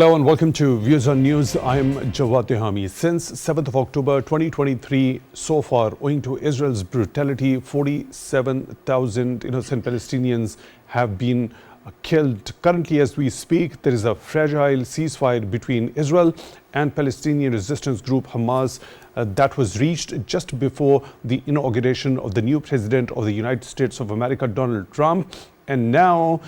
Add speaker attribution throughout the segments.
Speaker 1: Hello and welcome to Views on News. I am JAWAD TEHAMI. Since 7th of October 2023, so far, owing to Israel's brutality, 47,000 innocent Palestinians have been killed. Currently, as we speak, there is a fragile ceasefire between Israel and Palestinian resistance group Hamas that was reached just before the inauguration of the new president of the United States of America, Donald Trump. And now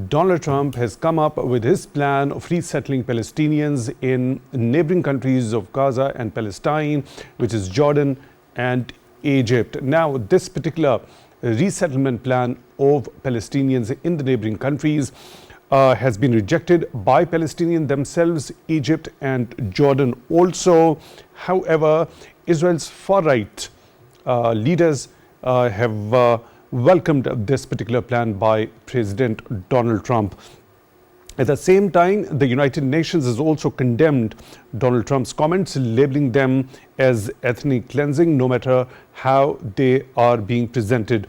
Speaker 1: Donald Trump has come up with his plan of resettling Palestinians in neighboring countries of Gaza and Palestine, which is Jordan and Egypt. Now, this particular resettlement plan of Palestinians in the neighboring countries has been rejected by Palestinians themselves, Egypt and Jordan also. However, Israel's far-right leaders have welcomed this particular plan by President Donald Trump. At the same time, the United Nations has also condemned Donald Trump's comments, labeling them as ethnic cleansing, no matter how they are being presented.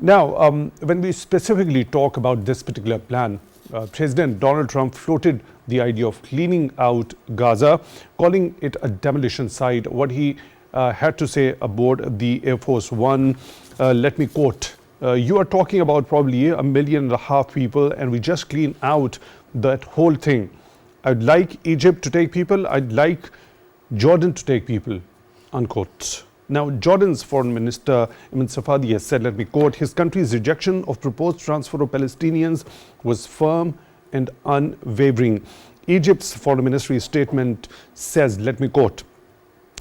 Speaker 1: Now, when we specifically talk about this particular plan, President Donald Trump floated the idea of cleaning out Gaza, calling it a demolition site. What he had to say aboard the Air Force One, let me quote, you are talking about probably 1.5 million people, and we just clean out that whole thing. I'd like Egypt to take people, I'd like Jordan to take people, unquote. Now, Jordan's foreign minister, Ibn Safadi, has said, let me quote, his country's rejection of proposed transfer of Palestinians was firm and unwavering. Egypt's foreign ministry statement says, let me quote,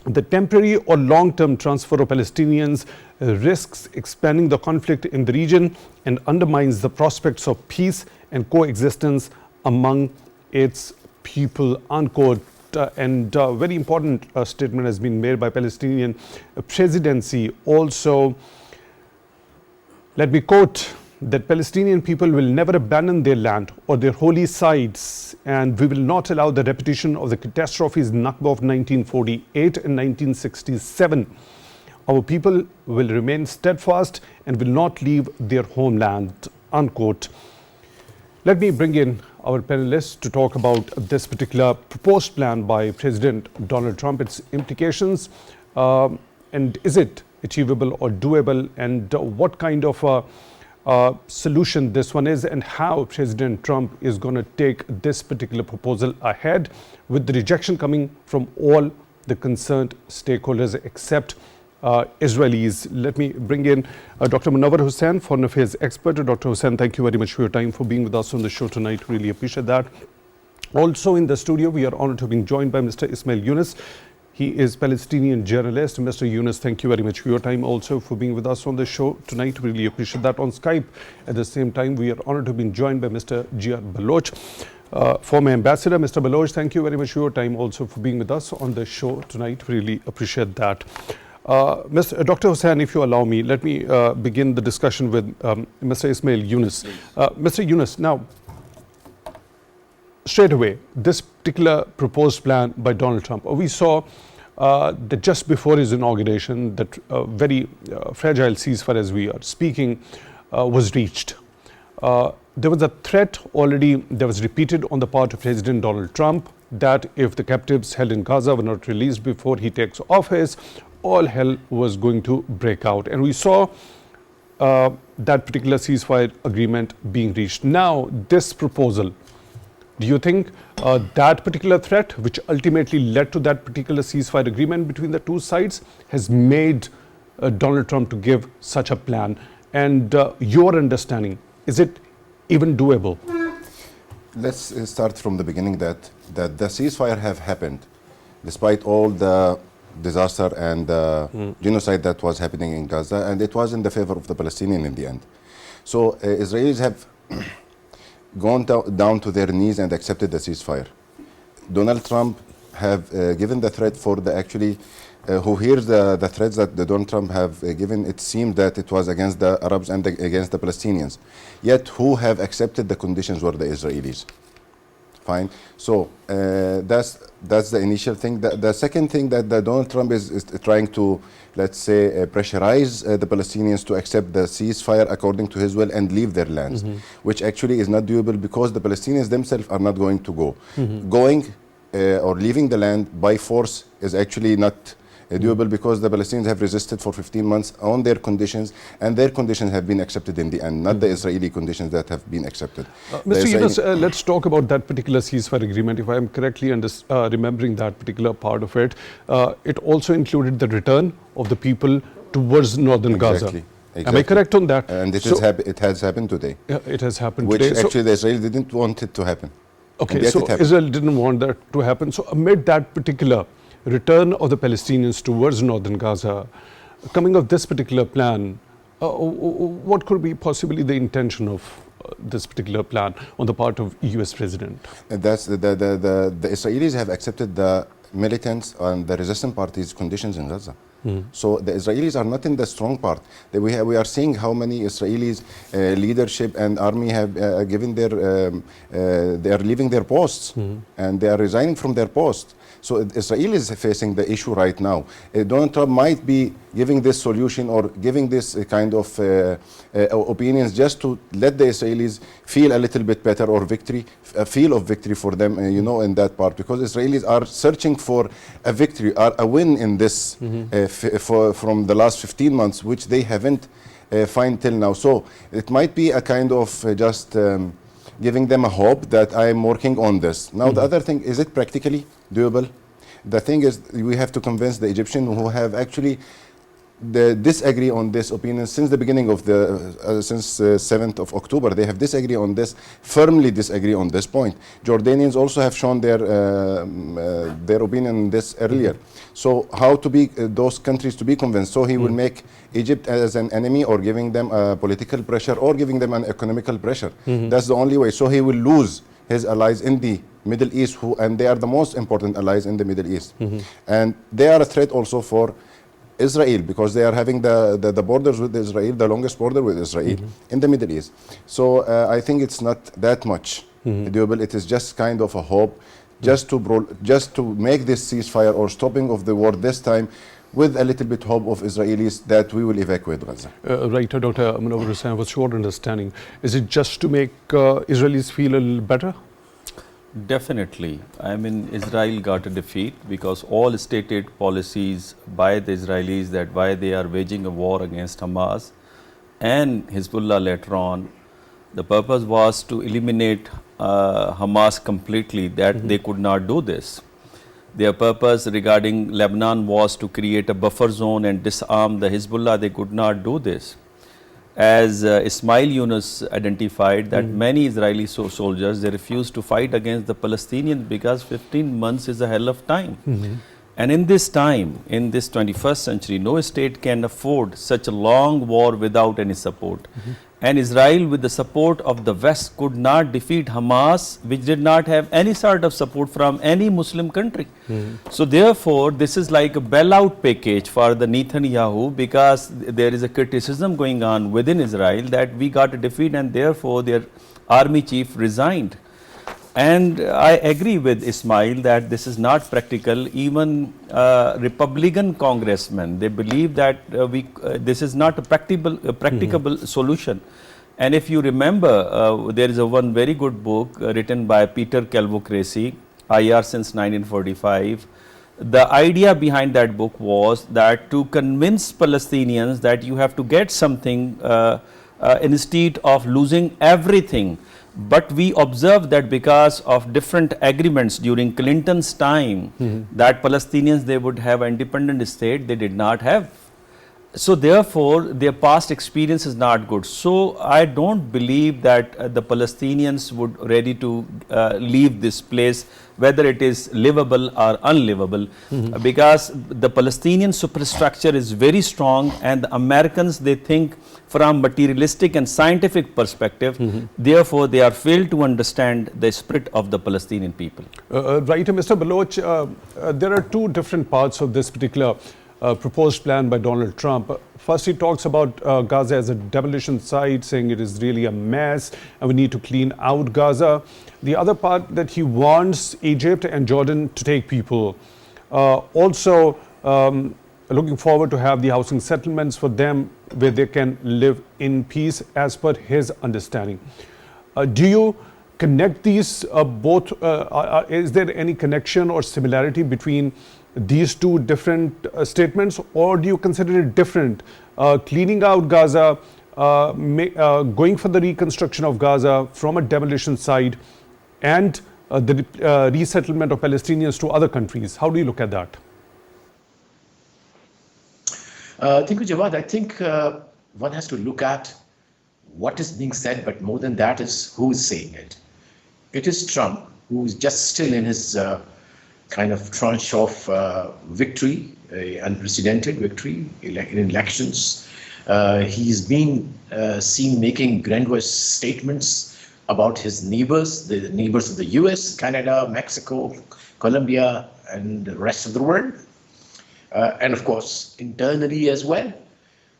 Speaker 1: the temporary or long-term transfer of Palestinians risks expanding the conflict in the region and undermines the prospects of peace and coexistence among its people, unquote. And very important statement has been made by Palestinian presidency also. Let me quote, that Palestinian people will never abandon their land or their holy sites, and we will not allow the repetition of the catastrophes Nakba of 1948 and 1967. Our people will remain steadfast and will not leave their homeland, unquote. Let me bring in our panelists to talk about this particular proposed plan by President Donald Trump, its implications, and is it achievable or doable, and what kind of solution this one is, and how President Trump is going to take this particular proposal ahead, with the rejection coming from all the concerned stakeholders except Israelis. Let me bring in Dr. Munawar Hussain, foreign affairs expert. Dr. Hussain, thank you very much for your time, for being with us on the show tonight. Really appreciate that. Also in the studio, we are honored to be joined by Mr. Ismail Younis. He is Palestinian journalist. Mr. Younis, thank you very much for your time, also for being with us on the show tonight. Really appreciate that. On Skype, at the same time, we are honored to be joined by Mr. Baloch, former ambassador. Mr. Baloch, thank you very much for your time, also for being with us on the show tonight. Really appreciate that. Dr. Hussain, if you allow me, let me begin the discussion with Mr. Ismail Younis. Mr. Younis, now, straight away, this particular proposed plan by Donald Trump, we saw that just before his inauguration, that very fragile ceasefire, as we are speaking, was reached. There was a threat already that was repeated on the part of President Donald Trump that if the captives held in Gaza were not released before he takes office, all hell was going to break out. And we saw that particular ceasefire agreement being reached. Now, this proposal, do you think that particular threat, which ultimately led to that particular ceasefire agreement between the two sides, has made Donald Trump to give such a plan? And your understanding, is it even doable?
Speaker 2: Let's start from the beginning that the ceasefire have happened despite all the disaster and genocide that was happening in Gaza, and it was in the favor of the Palestinians in the end. So Israelis have gone down to their knees and accepted the ceasefire. Donald Trump have given the threat for the actually, who hears the threats that Donald Trump have given, it seemed that it was against the Arabs and against the Palestinians. Yet who have accepted the conditions were the Israelis. Fine. So that's the initial thing. The second thing that Donald Trump is trying to, let's say, pressurize the Palestinians to accept the ceasefire according to his will and leave their lands, which actually is not doable because the Palestinians themselves are not going to go. Going or leaving the land by force is actually not doable because the Palestinians have resisted for 15 months on their conditions, and their conditions have been accepted in the end, not the Israeli conditions that have been accepted.
Speaker 1: Mr. Younis, let's talk about that particular ceasefire agreement. If I am correctly remembering that particular part of it, it also included the return of the people towards northern Gaza.
Speaker 2: Exactly.
Speaker 1: Am I correct on that?
Speaker 2: And it has happened today.
Speaker 1: Yeah, it has happened
Speaker 2: which
Speaker 1: today.
Speaker 2: Actually the Israelis didn't want it to happen.
Speaker 1: Okay, so Israel didn't want that to happen. So amid that particular return of the Palestinians towards northern Gaza, coming of this particular plan, what could be possibly the intention of this particular plan on the part of US President?
Speaker 2: That's the Israelis have accepted the militants and the resistant parties' conditions in Gaza. So the Israelis are not in the strong part. We are seeing how many Israelis leadership and army have given their, they are leaving their posts and they are resigning from their posts. So Israel is facing the issue right now. Donald Trump might be giving this solution or giving this kind of opinions just to let the Israelis feel a little bit better or victory, a feel of victory for them, you know, in that part. Because Israelis are searching for a victory, or a win in this from the last 15 months, which they haven't find till now. So it might be a kind of just giving them a hope that I am working on this. Now the other thing, is it practically doable? The thing is, we have to convince the Egyptians who have actually disagree on this opinion since the beginning of the, since 7th of October. They have disagreed on this, firmly disagree on this point. Jordanians also have shown their opinion on this earlier. So how to be those countries to be convinced? So he will make Egypt as an enemy, or giving them political pressure, or giving them an economical pressure. That's the only way. So he will lose his allies in the Middle East, and they are the most important allies in the Middle East. And they are a threat also for Israel, because they are having the borders with Israel, the longest border with Israel in the Middle East. So I think it's not that much doable. It is just kind of a hope, just to make this ceasefire or stopping of the war this time, with a little bit hope of Israelis that we will evacuate Gaza.
Speaker 1: Right, Dr. Munawar Hussain, what's your understanding? Is it just to make Israelis feel a little better?
Speaker 3: Definitely. I mean, Israel got a defeat because all stated policies by the Israelis that why they are waging a war against Hamas and Hezbollah later on, the purpose was to eliminate Hamas completely, that they could not do this. Their purpose regarding Lebanon was to create a buffer zone and disarm the Hezbollah. They could not do this. As Ismail Younis identified, that many Israeli soldiers, they refused to fight against the Palestinians because 15 months is a hell of time. And in this time, in this 21st century, no state can afford such a long war without any support. And Israel, with the support of the West, could not defeat Hamas, which did not have any sort of support from any Muslim country. So therefore, this is like a bailout package for the Netanyahu, because there is a criticism going on within Israel that we got a defeat and therefore their army chief resigned. And I agree with Ismail that this is not practical. Even Republican congressmen, they believe that this is not a practicable solution. And if you remember, there is one very good book written by Peter Calvocracy, IR since 1945. The idea behind that book was that to convince Palestinians that you have to get something instead of losing everything. But we observed that because of different agreements during Clinton's time, that Palestinians, they would have an independent state, they did not have. So therefore, their past experience is not good. So I don't believe that the Palestinians would ready to leave this place, whether it is livable or unlivable, because the Palestinian superstructure is very strong, and the Americans, they think from materialistic and scientific perspective. Therefore, they are failed to understand the spirit of the Palestinian people.
Speaker 1: Right, Mr. Baloch, there are two different parts of this particular proposed plan by Donald Trump. First, he talks about Gaza as a demolition site, saying it is really a mess and we need to clean out Gaza. The other part that he wants Egypt and Jordan to take people. Also, looking forward to have the housing settlements for them where they can live in peace as per his understanding. Do you connect these both? Is there any connection or similarity between these two different statements, or do you consider it different? Cleaning out Gaza, going for the reconstruction of Gaza from a demolition site, and the resettlement of Palestinians to other countries. How do you look at that?
Speaker 4: Thank you, Jawad. I think one has to look at what is being said, but more than that is who is saying it. It is Trump, who is just still in his kind of tranche of victory, unprecedented victory in elections. He's been seen making grandiose statements about his neighbors, the neighbors of the US, Canada, Mexico, Colombia, and the rest of the world. And of course, internally as well.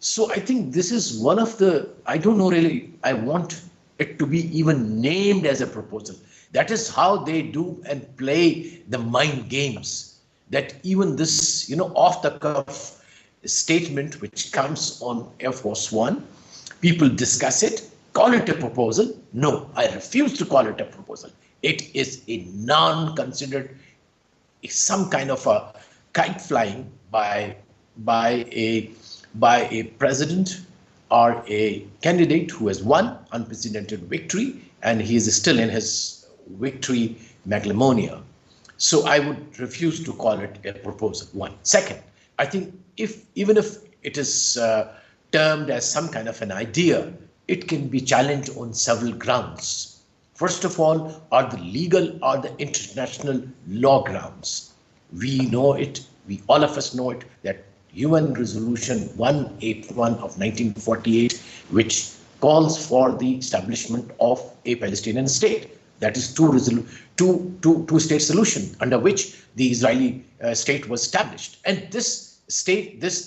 Speaker 4: So I think this is one of the, I don't know really, I want it to be even named as a proposal. That is how they do and play the mind games. That even this, off the cuff statement which comes on Air Force One, people discuss it, call it a proposal. No, I refuse to call it a proposal. It is a non-considered, some kind of a kite flying by a president or a candidate who has won unprecedented victory, and he is still in his victory megalomania. So I would refuse to call it a proposal, one. Second, I think even if it is termed as some kind of an idea, it can be challenged on several grounds. First of all, are the legal or the international law grounds. We know it, all of us know it, that UN Resolution 181 of 1948, which calls for the establishment of a Palestinian state. That is two-state solution under which the Israeli state was established. And this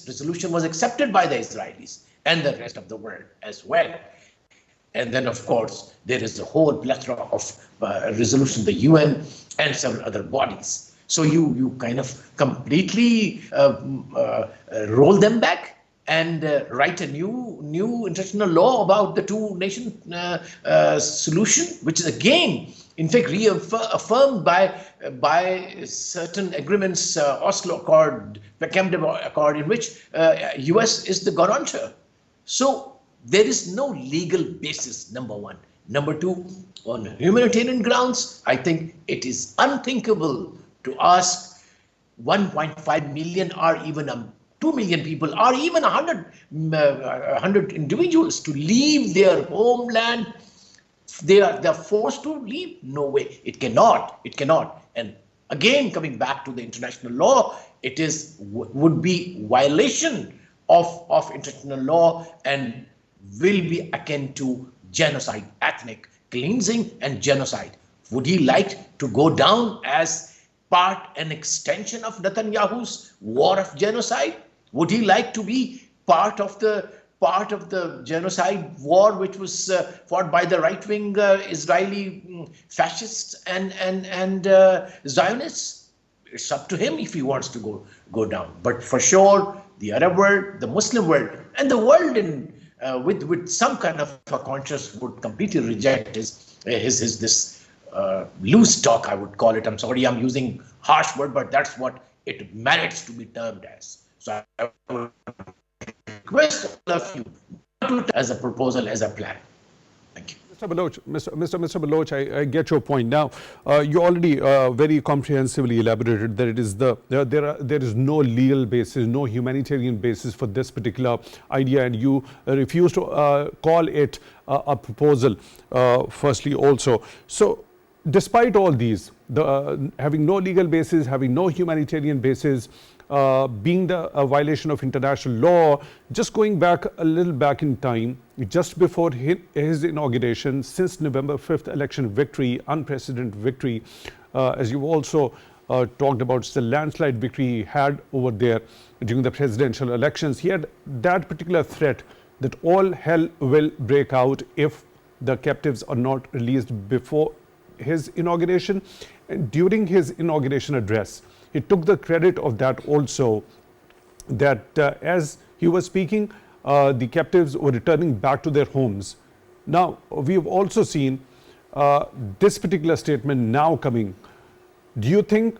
Speaker 4: resolution was accepted by the Israelis and the rest of the world as well. And then, of course, there is a whole plethora of resolutions, the UN and several other bodies. So you kind of completely roll them back and write a new international law about the two-nation solution, which is again, in fact, reaffirmed by certain agreements, Oslo Accord, the Camp David Accord, in which US is the guarantor. So there is no legal basis, number one. Number two, on humanitarian grounds, I think it is unthinkable to ask 1.5 million or even 2 million people or even 100 individuals to leave their homeland. They are forced to leave? No way. It cannot. And again, coming back to the international law, it would be violation of international law and will be akin to genocide, ethnic cleansing and genocide. Would he like to go down as part and extension of Netanyahu's war of genocide? Would he like to be part of the genocide war which was fought by the right-wing Israeli fascists and Zionists? It's up to him if he wants to go down. But for sure, the Arab world, the Muslim world, and the world with some kind of a conscience would completely reject this loose talk, I would call it. I'm sorry, I'm using harsh word, but that's what it merits to be termed as. So I would request all of you not to as a proposal, as a plan. Thank you.
Speaker 1: Mr. Baloch, I get your point. Now, you already very comprehensively elaborated that it is there is no legal basis, no humanitarian basis for this particular idea, and you refuse to call it a proposal. Firstly, also, so despite all these, having no legal basis, having no humanitarian basis, being a violation of international law, just going back a little back in time, just before his inauguration, since November 5th election victory, unprecedented victory, as you also talked about the landslide victory he had over there during the presidential elections. He had that particular threat that all hell will break out if the captives are not released before his inauguration. And during his inauguration address, he took the credit of that also, that as he was speaking, the captives were returning back to their homes. Now, we have also seen this particular statement now coming. Do you think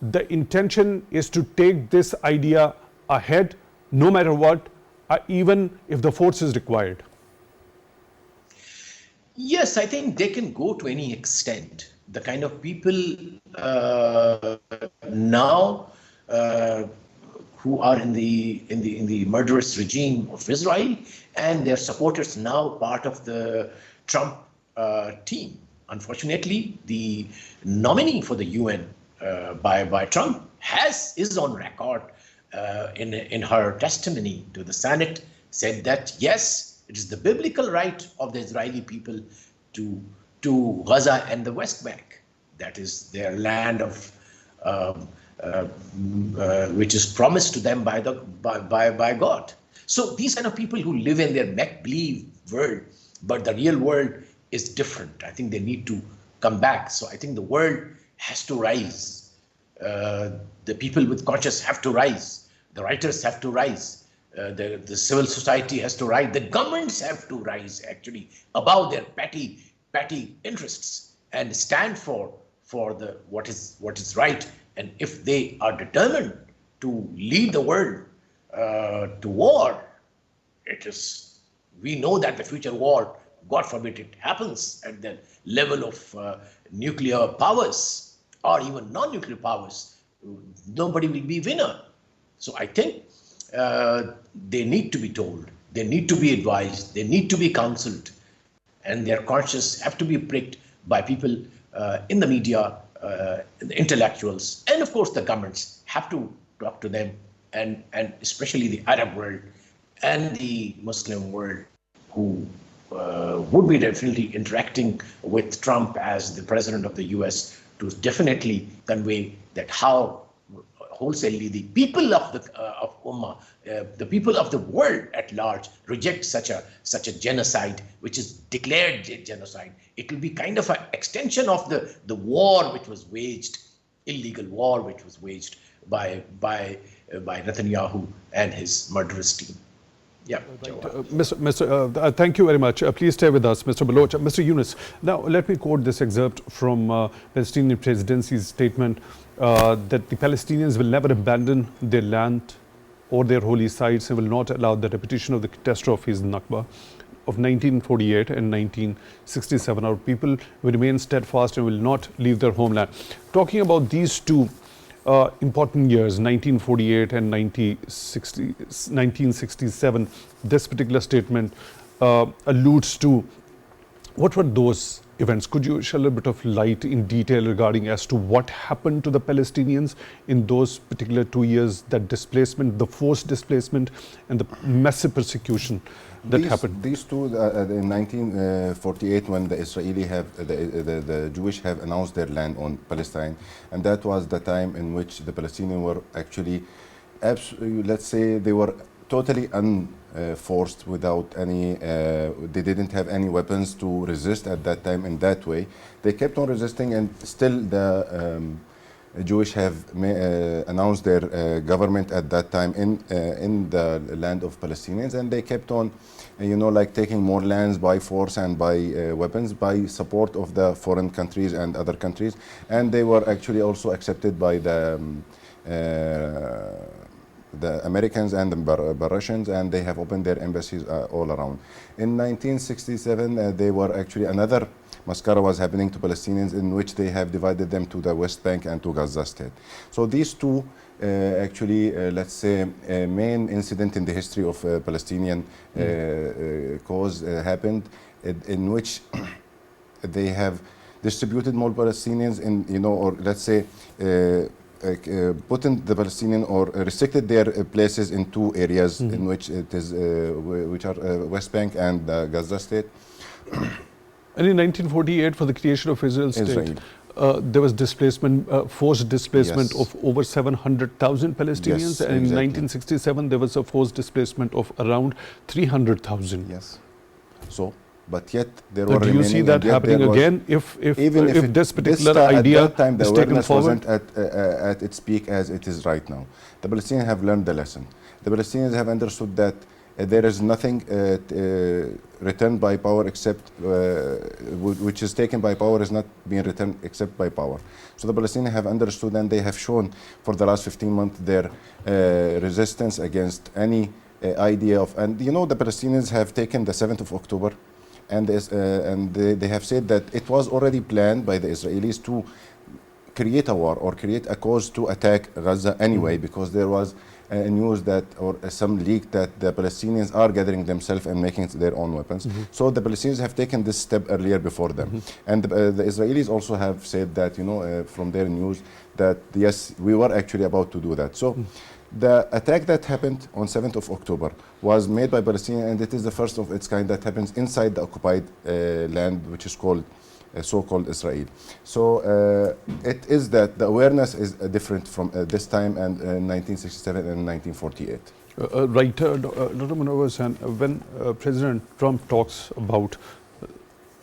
Speaker 1: the intention is to take this idea ahead, no matter what, even if the force is required?
Speaker 4: Yes, I think they can go to any extent. The kind of people now who are in the murderous regime of Israel, and their supporters now part of the Trump team. Unfortunately, the nominee for the UN by Trump is on record in her testimony to the Senate, said that yes, it is the biblical right of the Israeli people to Gaza and the West Bank. That is their land of which is promised to them by God. So these kind of people who live in their make-believe world, but the real world is different. I think they need to come back. So I think the world has to rise. The people with conscience have to rise. The writers have to rise. The civil society has to rise. The governments have to rise actually above their petty interests and stand for what is right. And if they are determined to lead the world to war, we know that the future war, God forbid it happens at the level of nuclear powers or even non-nuclear powers, nobody will be winner. So I think they need to be told, they need to be advised, they need to be counseled, and their conscience have to be pricked by people in the media, the intellectuals, and of course the governments have to talk to them, and especially the Arab world and the Muslim world, who would be definitely interacting with Trump as the president of the US, to definitely convey that how wholesalely the people of Ummah, the people of the world at large, reject such a genocide, which is declared genocide. It will be kind of an extension of the war which was waged, illegal war which was waged by Netanyahu and his murderous team. Yeah.
Speaker 1: Thank you very much. Please stay with us, Mr. Baloch. Mr. Younis, now let me quote this excerpt from Palestinian presidency's statement that the Palestinians will never abandon their land or their holy sites and will not allow the repetition of the catastrophes Nakba of 1948 and 1967. Our people will remain steadfast and will not leave their homeland. Talking about these two important years, 1948 and 1967, this particular statement alludes to. What were those events? Could you shed a little bit of light in detail regarding as to what happened to the Palestinians in those particular 2 years, that displacement, the forced displacement, and the massive persecution that happened?
Speaker 2: These two, in 1948, when the the Jewish have announced their land on Palestine, and that was the time in which the Palestinians were actually, let's say, they were totally unforced without any, they didn't have any weapons to resist at that time in that way. They kept on resisting, and still the Jewish have announced their government at that time in the land of Palestinians, and they kept on, like taking more lands by force and by weapons, by support of the foreign countries and other countries, and they were actually also accepted by the Americans and the Russians, and they have opened their embassies all around. In 1967, they were actually another mascara was happening to Palestinians, in which they have divided them to the West Bank and to Gaza state. So these two actually, let's say, main incident in the history of Palestinian cause happened, in which they have distributed more Palestinians in, or let's say, put in the Palestinian or restricted their places in two areas in which it is, which are West Bank and Gaza state.
Speaker 1: And in 1948, for the creation of Israel state, there was displacement, forced displacement
Speaker 2: Yes.
Speaker 1: of over 700,000 Palestinians.
Speaker 2: Yes,
Speaker 1: And in
Speaker 2: exactly.
Speaker 1: 1967, there was a forced displacement of around 300,000.
Speaker 2: Yes. So, but yet there were
Speaker 1: Do you see
Speaker 2: remaining,
Speaker 1: that
Speaker 2: and yet
Speaker 1: happening
Speaker 2: there was-
Speaker 1: again if
Speaker 2: even
Speaker 1: if
Speaker 2: it-
Speaker 1: this particular
Speaker 2: at
Speaker 1: idea
Speaker 2: that time, the
Speaker 1: is taken
Speaker 2: awareness
Speaker 1: forward?
Speaker 2: wasn't at its peak as it is right now. The Palestinians have learned the lesson. The Palestinians have understood that there is nothing returned by power except which is taken by power is not being returned except by power. So the Palestinians have understood, and they have shown for the last 15 months their resistance against any idea of, and you know, the Palestinians have taken the 7th of October and they have said that it was already planned by the Israelis to create a war or create a cause to attack Gaza anyway, because there was news that, or some leak that the Palestinians are gathering themselves and making their own weapons. So the Palestinians have taken this step earlier before them. And the Israelis also have said that, you know, from their news, that yes, we were actually about to do that. So the attack that happened on 7th of October was made by Palestinians, and it is the first of its kind that happens inside the occupied land, which is called so-called Israel. So it is that the awareness is different from this time and 1967 and 1948.
Speaker 1: Right, Dr. Munawar, when President Trump talks about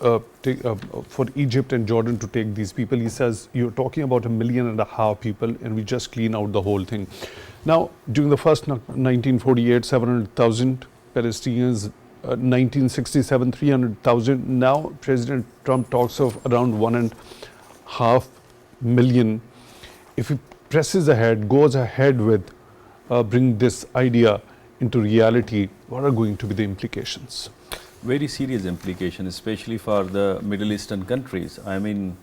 Speaker 1: for Egypt and Jordan to take these people, he says, you're talking about 1.5 million people and we just clean out the whole thing. Now, during the first 1948, 700,000 Palestinians, 1967, 300,000. Now, President Trump talks of around 1.5 million. If he presses ahead, goes ahead with bring this idea into reality, what are going to be the implications?
Speaker 3: Very serious implication, especially for the Middle Eastern countries. I mean,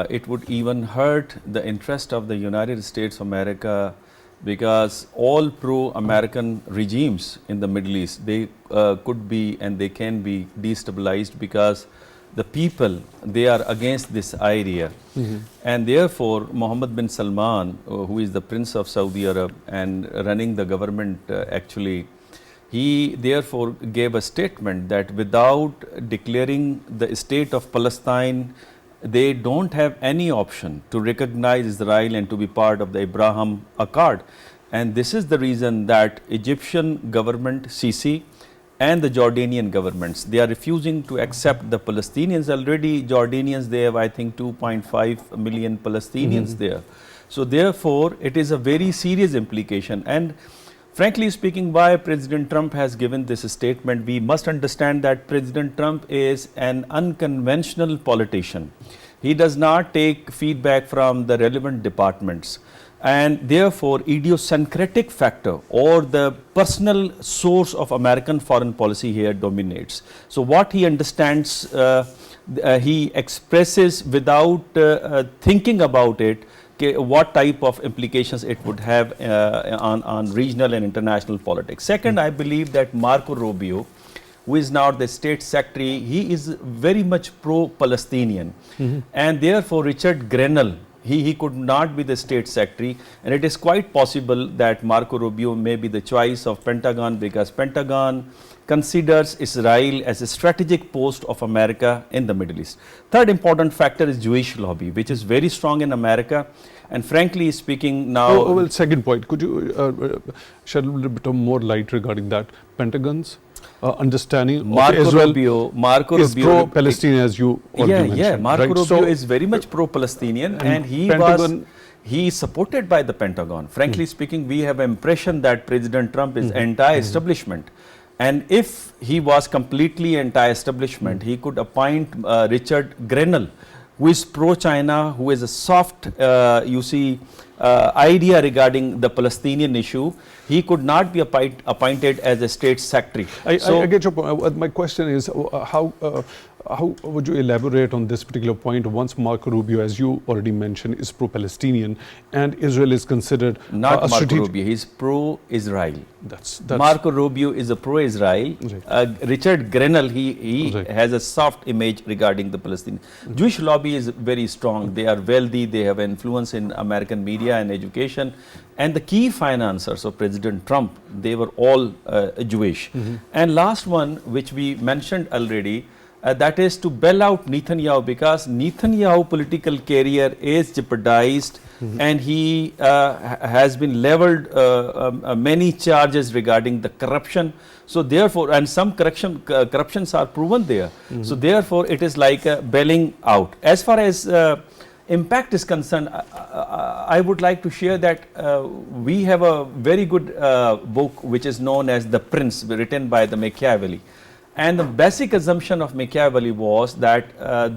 Speaker 3: it would even hurt the interest of the United States of America, because all pro-American regimes in the Middle East, they could be and they can be destabilized, because the people, they are against this idea. And therefore, Mohammed bin Salman, who is the Prince of Saudi Arabia and running the government actually, he therefore gave a statement that without declaring the state of Palestine, they don't have any option to recognize Israel and to be part of the Abraham Accord. And this is the reason that Egyptian government, Sisi, and the Jordanian governments, they are refusing to accept the Palestinians. Already Jordanians, they have, I think, 2.5 million Palestinians there. So therefore, it is a very serious implication. And frankly speaking, why President Trump has given this statement, we must understand that President Trump is an unconventional politician. He does not take feedback from the relevant departments, and therefore idiosyncratic factor or the personal source of American foreign policy here dominates. So what he understands, he expresses without thinking about it, what type of implications it would have on regional and international politics. Second, I believe that Marco Rubio, who is now the state secretary, he is very much pro-Palestinian. And therefore, Richard Grenell, he could not be the state secretary, and it is quite possible that Marco Rubio may be the choice of Pentagon, because Pentagon considers Israel as a strategic post of America in the Middle East. Third important factor is Jewish lobby, which is very strong in America. And frankly speaking now...
Speaker 1: well, second point, could you shed a little bit of more light regarding that? Pentagon's understanding
Speaker 3: Marco
Speaker 1: of Israel
Speaker 3: Rubio
Speaker 1: is pro-Palestinian, as you already mentioned.
Speaker 3: Yeah, Marco
Speaker 1: right?
Speaker 3: Rubio is very much pro-Palestinian, and he is supported by the Pentagon. Frankly speaking, we have an impression that President Trump is anti-establishment. And if he was completely anti-establishment, he could appoint Richard Grenell, who is pro-China, who is a soft, idea regarding the Palestinian issue. He could not be appointed as a state secretary.
Speaker 1: I get your point. My question is, how would you elaborate on this particular point once Marco Rubio, as you already mentioned, is pro-Palestinian and Israel is considered
Speaker 3: not Marco Rubio, he is pro-Israel.
Speaker 1: That's
Speaker 3: Marco Rubio is a pro-Israel.
Speaker 1: Right.
Speaker 3: Richard Grenell, he
Speaker 1: Right.
Speaker 3: has a soft image regarding the Palestinian. Jewish lobby is very strong. They are wealthy. They have influence in American media and education. And the key financiers of President Trump, they were all Jewish. And last one, which we mentioned already, that is to bail out Netanyahu, because Netanyahu political career is jeopardized, and he has been leveled many charges regarding the corruption. So therefore, and some corruptions are proven there. So therefore, it is like bailing out. As far as impact is concerned, I would like to share that we have a very good book which is known as The Prince, written by the Machiavelli. And the basic assumption of Machiavelli was that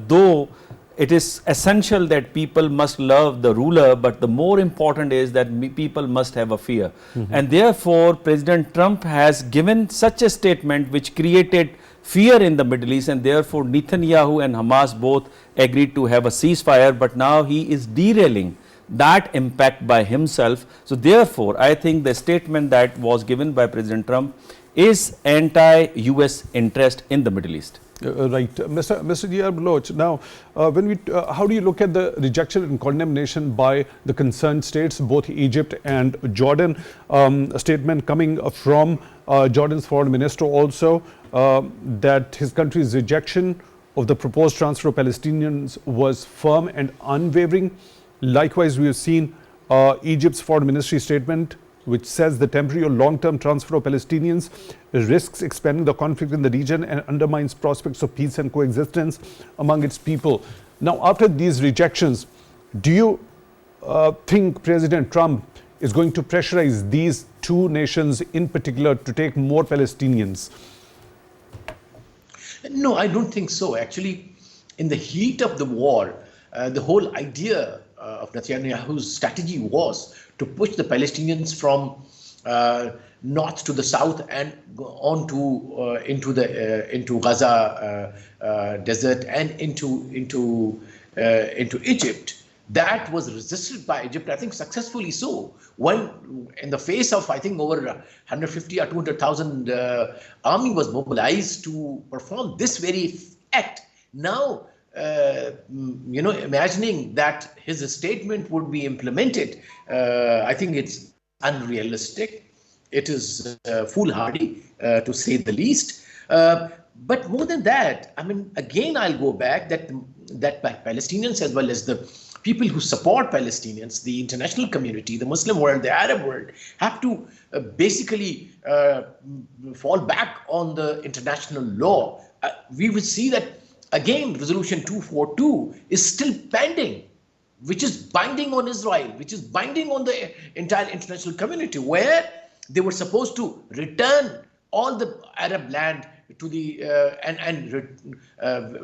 Speaker 3: though it is essential that people must love the ruler, but the more important is that people must have a fear. And therefore, President Trump has given such a statement which created fear in the Middle East, and therefore Netanyahu and Hamas both agreed to have a ceasefire, but now he is derailing that impact by himself. So therefore, I think the statement that was given by President Trump is anti-US interest in the Middle East.
Speaker 1: Right. Mr. Baloch, now, how do you look at the rejection and condemnation by the concerned states, both Egypt and Jordan? A statement coming from Jordan's foreign minister also, that his country's rejection of the proposed transfer of Palestinians was firm and unwavering. Likewise, we have seen Egypt's foreign ministry statement, which says the temporary or long-term transfer of Palestinians risks expanding the conflict in the region and undermines prospects of peace and coexistence among its people. Now, after these rejections, do you think President Trump is going to pressurize these two nations in particular to take more Palestinians?
Speaker 4: No, I don't think so. Actually, in the heat of the war, the whole idea of Netanyahu's strategy was to push the Palestinians from north to the south and go on to into Gaza desert and into Egypt. That was resisted by Egypt, I think successfully so. When in the face of, I think, over 150 or 200,000 army was mobilized to perform this very act. Now, imagining that his statement would be implemented, I think it's unrealistic. It is foolhardy, to say the least. But more than that, I mean, again, I'll go back that Palestinians, as well as the people who support Palestinians, the international community, the Muslim world, the Arab world, have to basically fall back on the international law. We will see that, again, Resolution 242 is still pending, which is binding on Israel, which is binding on the entire international community, where they were supposed to return all the Arab land to the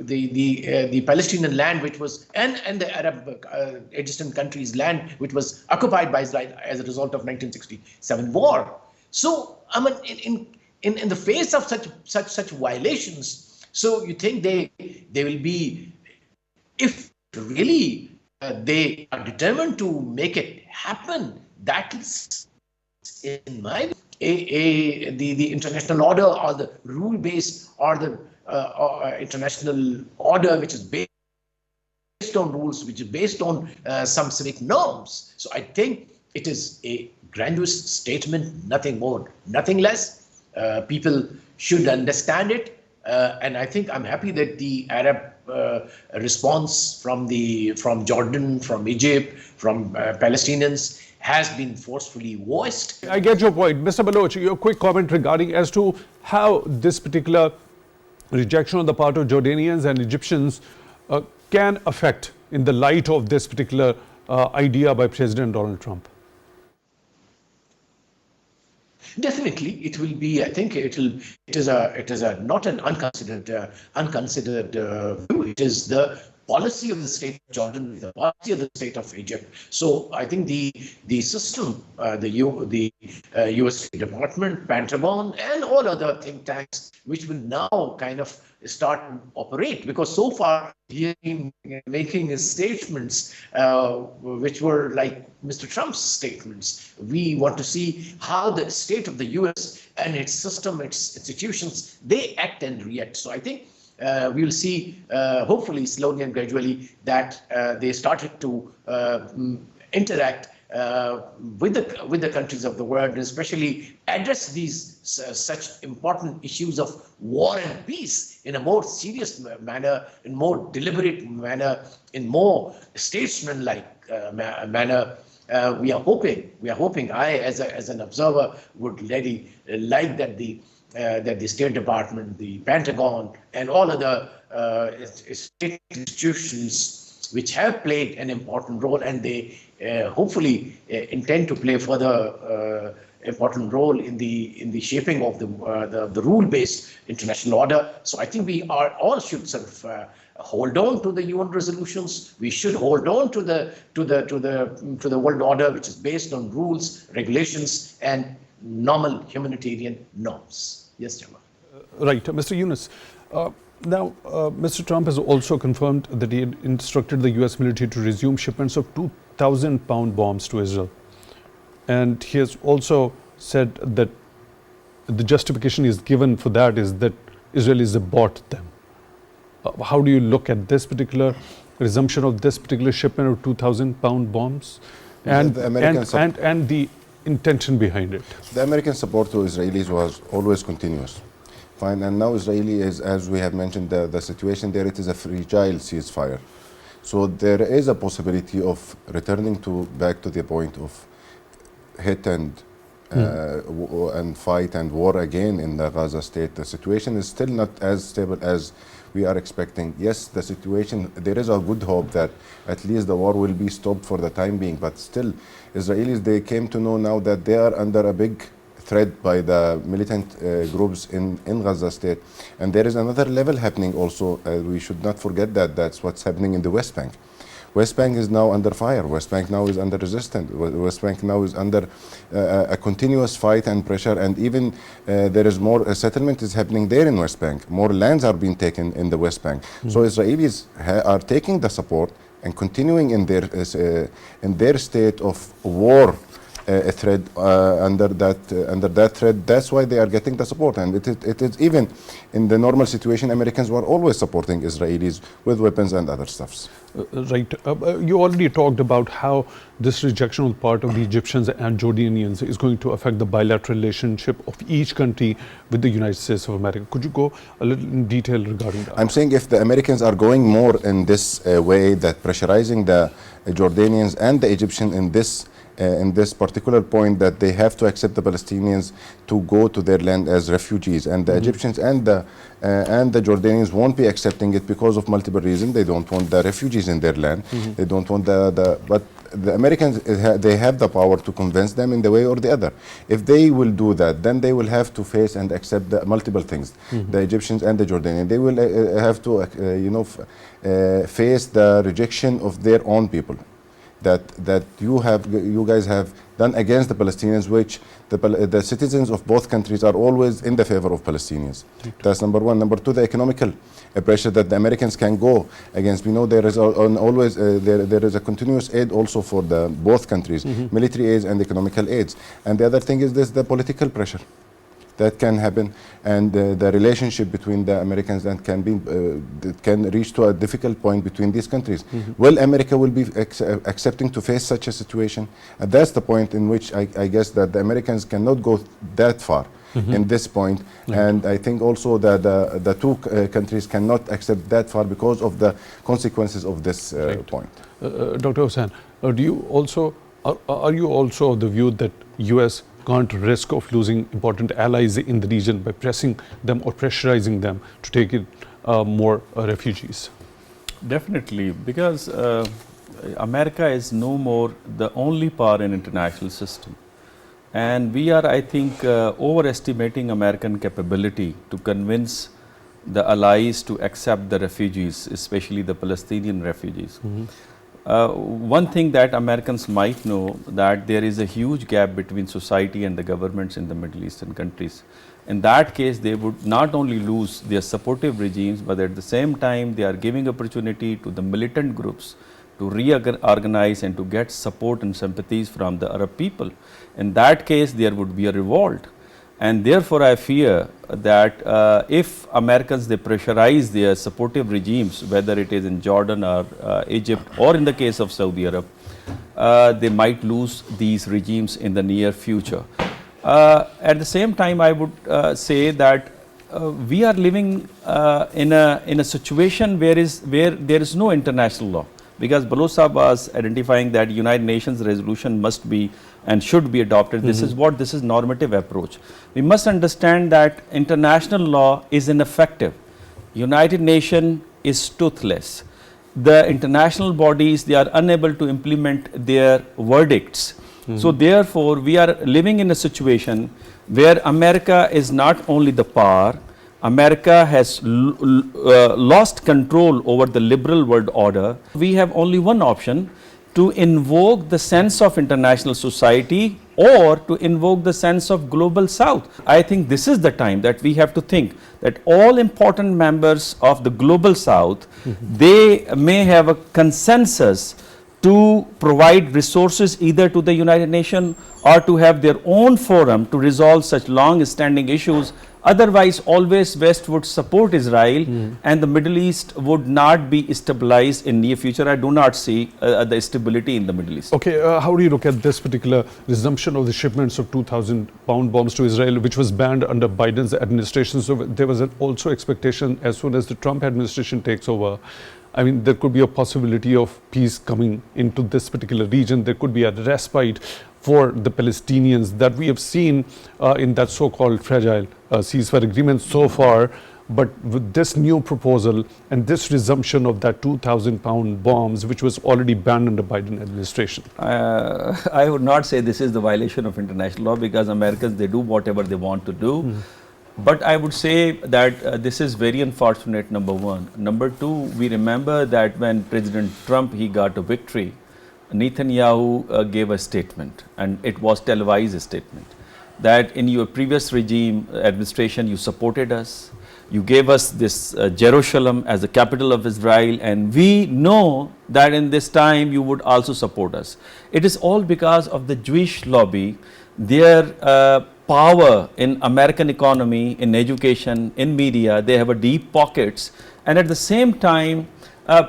Speaker 4: the Palestinian land, which was and the Arab adjacent countries' land, which was occupied by Israel as a result of 1967 war. So, I mean, in the face of such violations, so you think they will be, if really they are determined to make it happen, that is, in my view, the international order, or the rule-based, or the international order, which is based on rules, which is based on some civic norms. So I think it is a grandiose statement, nothing more, nothing less. People should understand it, and I think I'm happy that the Arab response from Jordan, from Egypt, from Palestinians has been forcefully voiced.
Speaker 1: I get your point. Mr. Baloch, your quick comment regarding as to how this particular rejection on the part of Jordanians and Egyptians can affect in the light of this particular idea by President Donald Trump.
Speaker 4: Definitely, it will be. I think it is not an unconsidered view. It is the policy of the state of Jordan, the policy of the state of Egypt. So I think the system, the U.S. State Department, Pentagon, and all other think tanks, which will now kind of start operate, because so far he making his statements, which were like Mr. Trump's statements. We want to see how the state of the U.S. and its system, its institutions, they act and react. So I think we will see, hopefully slowly and gradually, that they started to interact with the countries of the world, especially address these such important issues of war and peace in a more serious manner, in more deliberate manner, in more statesman-like manner. We are hoping. I, as an observer, would really like that the State Department, the Pentagon, and all other state institutions which have played an important role, and they hopefully intend to play further important role in the shaping of the rule-based international order. So I think we all should sort of hold on to the UN resolutions. We should hold on to the world order, which is based on rules, regulations, and normal humanitarian norms. Yes, Jawad.
Speaker 1: Right, Mr. Younis. Now, Mr. Trump has also confirmed that he had instructed the US military to resume shipments of 2,000-pound bombs to Israel. And he has also said that the justification is given for that is that Israelis have bought them. How do you look at this particular resumption of this particular shipment of 2,000-pound bombs and the intention behind it?
Speaker 2: The American support to Israelis was always continuous. Fine, and now Israeli is, as we have mentioned, the situation there, it is a fragile ceasefire. So there is a possibility of returning back to the point of hit and fight and war again in the Gaza state. The situation is still not as stable as we are expecting. Yes, the situation, there is a good hope that at least the war will be stopped for the time being, but still Israelis, they came to know now that they are under a big threat by the militant groups in Gaza state. And there is another level happening also. We should not forget that that's what's happening in the West Bank. West Bank is now under fire. West Bank now is under resistance. West Bank now is under a continuous fight and pressure, and even there is more settlement is happening there in West Bank. More lands are being taken in the West Bank. So Israelis are taking the support and continuing in their state of war threat under that threat. That's why they are getting the support, and it is even in the normal situation, Americans were always supporting Israelis with weapons and other stuffs.
Speaker 1: Right. You already talked about how this rejection on the part of the Egyptians and Jordanians is going to affect the bilateral relationship of each country with the United States of America. Could you go a little in detail regarding that?
Speaker 2: I'm saying if the Americans are going more in this way, that pressurizing the Jordanians and the Egyptians in this particular point, that they have to accept the Palestinians to go to their land as refugees, and the Egyptians and the Jordanians won't be accepting it because of multiple reasons. They don't want the refugees in their land. They don't want but the Americans, they have the power to convince them in the way or the other. If they will do that, then they will have to face and accept the multiple things. The Egyptians and the Jordanians, they will have to face the rejection of their own people. That you guys have done against the Palestinians, which the citizens of both countries are always in the favor of Palestinians. That's number one. Number two, the economical pressure that the Americans can go against. We know there is always there is a continuous aid also for the both countries, military aids and economical aids. And the other thing is the political pressure that can happen, and the relationship between the Americans that can reach to a difficult point between these countries. Well, America will be accepting to face such a situation, and that's the point in which I guess that the Americans cannot go that far in this point. And I think also that the two countries cannot accept that far because of the consequences of this point.
Speaker 1: Dr. Hussain, are you also of the view that US can't risk of losing important allies in the region by pressing them or pressurizing them to take in more refugees?
Speaker 3: Definitely, because America is no more the only power in international system. And we are, I think, overestimating American capability to convince the allies to accept the refugees, especially the Palestinian refugees. One thing that Americans might know, that there is a huge gap between society and the governments in the Middle Eastern countries. In that case, they would not only lose their supportive regimes, but at the same time, they are giving opportunity to the militant groups to reorganize and to get support and sympathies from the Arab people. In that case, there would be a revolt. And therefore, I fear that if Americans, they pressurize their supportive regimes, whether it is in Jordan or Egypt or in the case of Saudi Arab, they might lose these regimes in the near future. At the same time, I would say that we are living in a situation where there is no international law, because Baloch Sahab was identifying that United Nations resolution must be and should be adopted. This is normative approach. We must understand that international law is ineffective. United Nations is toothless. The international bodies, they are unable to implement their verdicts. So therefore, we are living in a situation where America is not only the power, America has lost control over the liberal world order. We have only one option: to invoke the sense of international society or to invoke the sense of global south. I think this is the time that we have to think that all important members of the global south, they may have a consensus to provide resources either to the United Nations or to have their own forum to resolve such long-standing issues. Otherwise, always West would support Israel and the Middle East would not be stabilized in near future. I do not see the stability in the Middle East.
Speaker 1: Okay, how do you look at this particular resumption of the shipments of 2,000-pound bombs to Israel, which was banned under Biden's administration? So there was also expectation as soon as the Trump administration takes over, I mean, there could be a possibility of peace coming into this particular region. There could be a respite for the Palestinians that we have seen in that so-called fragile ceasefire agreement so far. But with this new proposal and this resumption of that 2,000-pound bombs, which was already banned under Biden administration.
Speaker 3: I would not say this is the violation of international law, because Americans, they do whatever they want to do. But I would say that this is very unfortunate, number one. Number two, we remember that when President Trump, he got a victory, Netanyahu gave a statement, and it was televised statement, that in your previous regime administration, you supported us. You gave us this Jerusalem as the capital of Israel, and we know that in this time you would also support us. It is all because of the Jewish lobby, their power in American economy, in education, in media. They have a deep pockets, and at the same time,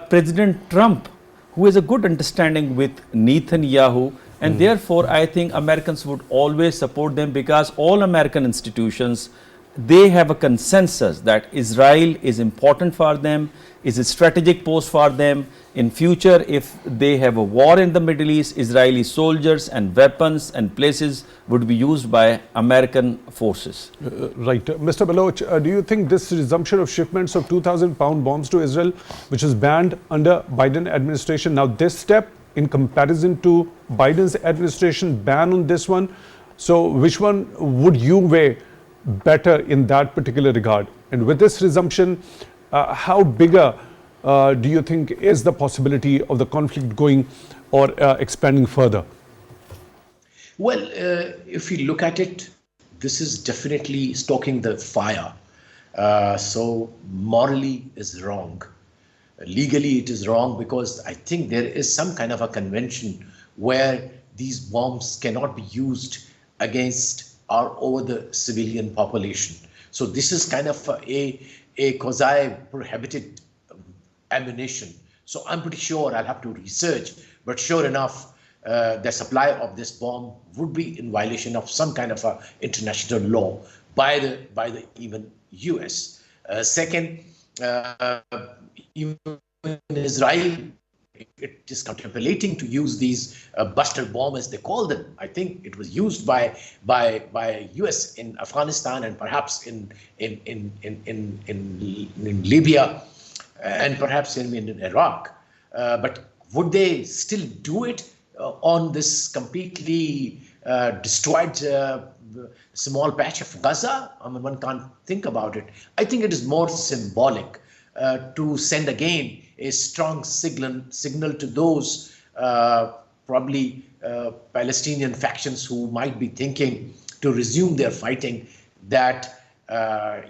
Speaker 3: President Trump, who has a good understanding with Netanyahu, and therefore I think Americans would always support them, because all American institutions, they have a consensus that Israel is important for them, is a strategic post for them. In future, if they have a war in the Middle East, Israeli soldiers and weapons and places would be used by American forces.
Speaker 1: Right. Mr. Baloch, do you think this resumption of shipments of 2,000-pound bombs to Israel, which was banned under Biden administration, now this step in comparison to Biden's administration ban on this one, so which one would you weigh better in that particular regard? And with this resumption, how bigger do you think is the possibility of the conflict going or expanding further?
Speaker 4: Well, if you look at it, this is definitely stoking the fire. So morally is wrong. Legally it is wrong, because I think there is some kind of a convention where these bombs cannot be used against or over the civilian population. So this is kind of a quasi-prohibited ammunition. So I'm pretty sure I'll have to research, but sure enough, the supply of this bomb would be in violation of some kind of a international law by the even US. Second, even Israel, it is contemplating to use these buster bomb, as they call them. I think it was used by US in Afghanistan, and perhaps in Libya, and perhaps in Iraq. But would they still do it on this completely destroyed small patch of Gaza? I mean, one can't think about it. I think it is more symbolic to send again a strong signal to those probably Palestinian factions who might be thinking to resume their fighting, that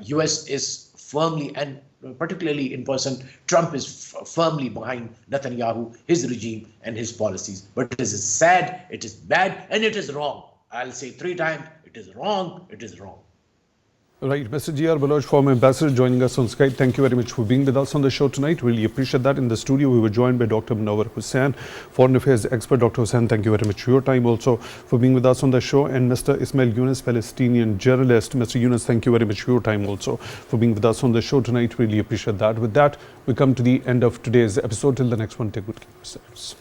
Speaker 4: US is firmly, and particularly in person, Trump is firmly behind Netanyahu, his regime and his policies. But it is sad, it is bad, and it is wrong. I'll say 3 times, it is wrong, it is wrong.
Speaker 1: Right, Mr. G.R. Baloch, former ambassador, joining us on Skype. Thank you very much for being with us on the show tonight. Really appreciate that. In the studio, we were joined by Dr. Munawar Hussain, foreign affairs expert. Dr. Hussain, thank you very much for your time also for being with us on the show. And Mr. Ismail Younis, Palestinian journalist. Mr. Younis, thank you very much for your time also for being with us on the show tonight. Really appreciate that. With that, we come to the end of today's episode. Till the next one, take good care of yourselves.